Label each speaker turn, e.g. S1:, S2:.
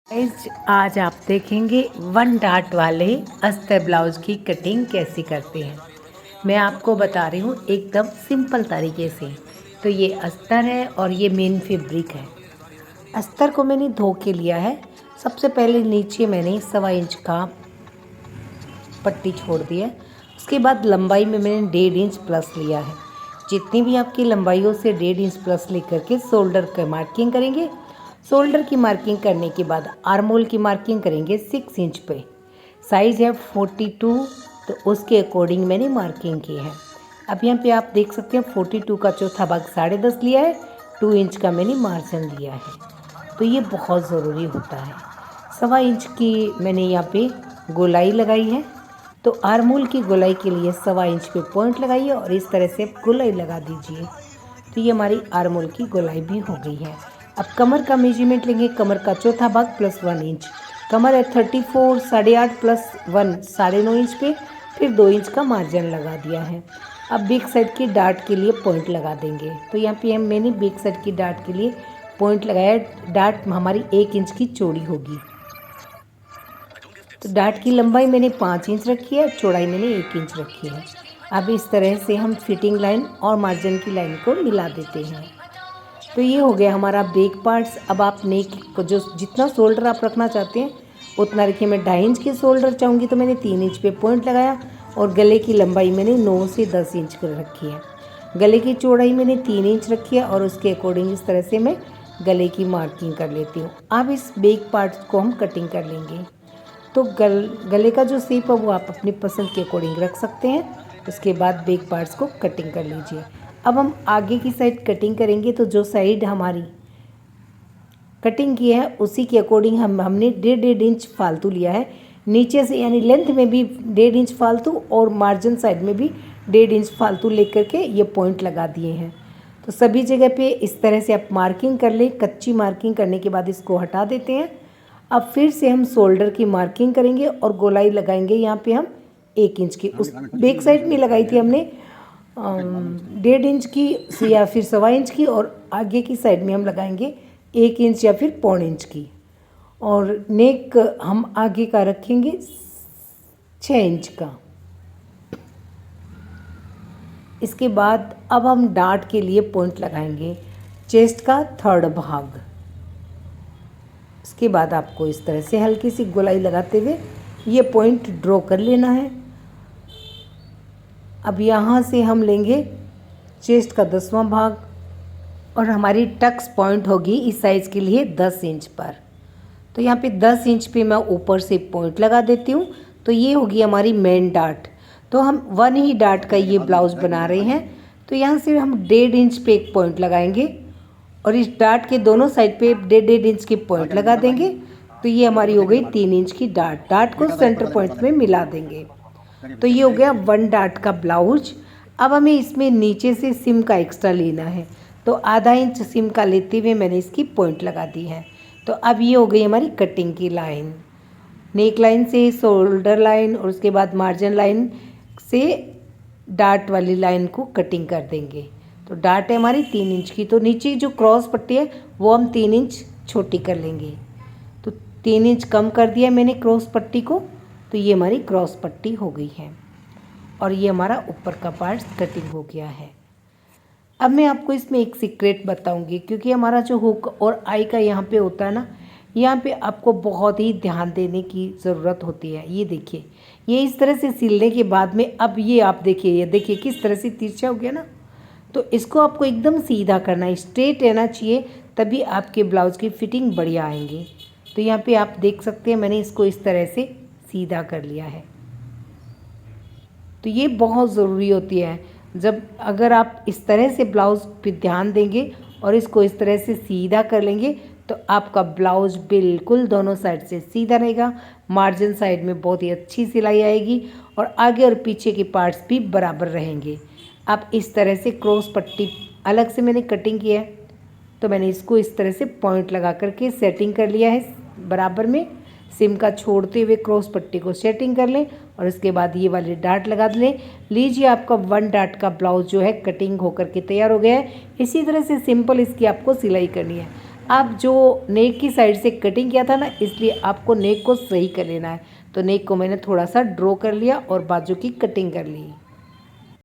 S1: आज आप देखेंगे वन डाट वाले अस्तर ब्लाउज की कटिंग कैसे करते हैं। मैं आपको बता रही हूँ एकदम सिंपल तरीके से। तो ये अस्तर है और ये मेन फैब्रिक है। अस्तर को मैंने धो के लिया है। सबसे पहले नीचे मैंने 1.25 इंच का पट्टी छोड़ दी है। उसके बाद लंबाई में मैंने 1.5 इंच प्लस लिया है। जितनी भी आपकी लंबाई हो से 1.5 इंच प्लस लेकर के शोल्डर की मार्किंग करेंगे। शोल्डर की मार्किंग करने के बाद आर्म होल की मार्किंग करेंगे 6 इंच पे। साइज़ है 42, तो उसके अकॉर्डिंग मैंने मार्किंग की है। अब यहाँ पे आप देख सकते हैं 42 का चौथा भाग 10.5 लिया है। 2 इंच का मैंने मार्जिन लिया है। तो ये बहुत ज़रूरी होता है। 1.25 इंच की मैंने यहाँ पे गोलाई लगाई है। तो आर्म होल की गोलाई के लिए 1.25 इंच पे पॉइंट लगाइए और इस तरह से गोलाई लगा दीजिए। तो ये हमारी आर्म होल की गोलाई भी हो गई है। अब कमर का मेजरमेंट लेंगे। कमर का चौथा भाग प्लस 1 इंच। कमर है 34, 8.5 प्लस 1 9.5 इंच पे, फिर 2 इंच का मार्जिन लगा दिया है। अब बैक साइड की डार्ट के लिए पॉइंट लगा देंगे। तो यहाँ पे मैंने बैक साइड की डार्ट के लिए पॉइंट लगाया। डार्ट हमारी 1 इंच की चौड़ी होगी। तो डार्ट की लंबाई मैंने 5 इंच रखी है, चौड़ाई मैंने 1 इंच रखी है। अब इस तरह से हम फिटिंग लाइन और मार्जिन की लाइन को मिला देते हैं। तो ये हो गया हमारा बैक पार्ट्स। अब आप नेक को जो जितना शोल्डर आप रखना चाहते हैं उतना रखिए। मैं 2.5 इंच के शोल्डर चाहूँगी तो मैंने 3 इंच पे पॉइंट लगाया और गले की लंबाई मैंने 9 से 10 इंच कर रखी है। गले की चौड़ाई मैंने 3 इंच रखी है और उसके अकॉर्डिंग इस तरह से मैं गले की मार्किंग कर लेती हूँ। अब इस बैक पार्ट्स को हम कटिंग कर लेंगे। तो गले का जो शेप है वो आप अपनी पसंद के अकॉर्डिंग रख सकते हैं। उसके बाद बैक पार्ट्स को कटिंग कर लीजिए। अब हम आगे की साइड कटिंग करेंगे। तो जो साइड हमारी कटिंग की है उसी के अकॉर्डिंग हमने 1.5 इंच फालतू लिया है नीचे से, यानी लेंथ में भी 1.5 इंच फालतू और मार्जिन साइड में भी 1.5 इंच फालतू लेकर के ये पॉइंट लगा दिए हैं। तो सभी जगह पे इस तरह से आप मार्किंग कर लें। कच्ची मार्किंग करने के बाद इसको हटा देते हैं। अब फिर से हम शोल्डर की मार्किंग करेंगे और गोलाई लगाएंगे। यहाँ पे हम 1 इंच की, उस बैक साइड में लगाई थी हमने 1.5 इंच की या फिर 1.25 इंच की, और आगे की साइड में हम लगाएंगे 1 इंच या फिर 1.25 इंच की। और नेक हम आगे का रखेंगे 6 इंच का। इसके बाद अब हम डार्ट के लिए पॉइंट लगाएंगे चेस्ट का 3rd भाग। इसके बाद आपको इस तरह से हल्की सी गोलाई लगाते हुए ये पॉइंट ड्रॉ कर लेना है। अब यहाँ से हम लेंगे चेस्ट का 10वां भाग और हमारी टक्स पॉइंट होगी इस साइज़ के लिए 10 इंच पर। तो यहाँ पे 10 इंच पे मैं ऊपर से पॉइंट लगा देती हूँ। तो ये होगी हमारी मेन डार्ट। तो हम 1 ही डार्ट का ये ब्लाउज़ बना रहे हैं। तो यहाँ से हम 1.5 इंच पे एक पॉइंट लगाएंगे और इस डार्ट के दोनों साइड पे 1.5 इंच की पॉइंट लगा देंगे। तो ये हमारी हो गई 3 इंच की डार्ट। डार्ट को सेंटर पॉइंट में मिला देंगे। तो ये हो गया 1 डार्ट का ब्लाउज। अब हमें इसमें नीचे से सिम का एक्स्ट्रा लेना है। तो आधा इंच सिम का लेते हुए मैंने इसकी पॉइंट लगा दी है। तो अब ये हो गई हमारी कटिंग की लाइन। नेक लाइन से शोल्डर लाइन और उसके बाद मार्जिन लाइन से डार्ट वाली लाइन को कटिंग कर देंगे। तो डार्ट है हमारी 3 इंच की। तो नीचे जो क्रॉस पट्टी है वो हम 3 इंच छोटी कर लेंगे। तो 3 इंच कम कर दिया मैंने क्रॉस पट्टी को। तो ये हमारी क्रॉस पट्टी हो गई है और ये हमारा ऊपर का पार्ट कटिंग हो गया है। अब मैं आपको इसमें एक सीक्रेट बताऊंगी, क्योंकि हमारा जो हुक और आई का यहाँ पे होता है ना, यहाँ पे आपको बहुत ही ध्यान देने की ज़रूरत होती है। ये देखिए, ये इस तरह से सिलने के बाद में अब ये आप देखिए, ये देखिए किस तरह से तिरछा हो गया ना। तो इसको आपको एकदम सीधा करना है, स्ट्रेट रहना चाहिए, तभी आपके ब्लाउज़ की फिटिंग बढ़िया आएंगे। तो यहाँ पे आप देख सकते हैं मैंने इसको इस तरह से सीधा कर लिया है। तो ये बहुत ज़रूरी होती है। जब अगर आप इस तरह से ब्लाउज़ पे ध्यान देंगे और इसको इस तरह से सीधा कर लेंगे तो आपका ब्लाउज़ बिल्कुल दोनों साइड से सीधा रहेगा। मार्जिन साइड में बहुत ही अच्छी सिलाई आएगी और आगे और पीछे के पार्ट्स भी बराबर रहेंगे। आप इस तरह से क्रॉस पट्टी अलग से मैंने कटिंग किया है, तो मैंने इसको इस तरह से पॉइंट लगा करके सेटिंग कर लिया है बराबर में। सिम का छोड़ते हुए क्रॉस पट्टी को सेटिंग कर लें और उसके बाद ये वाले डार्ट लगा लें। लीजिए, आपका 1 डार्ट का ब्लाउज जो है कटिंग होकर के तैयार हो गया है। इसी तरह से सिंपल इसकी आपको सिलाई करनी है। आप जो नेक की साइड से कटिंग किया था ना, इसलिए आपको नेक को सही कर लेना है। तो नेक को मैंने थोड़ा सा ड्रॉ कर लिया और बाजू की कटिंग कर ली।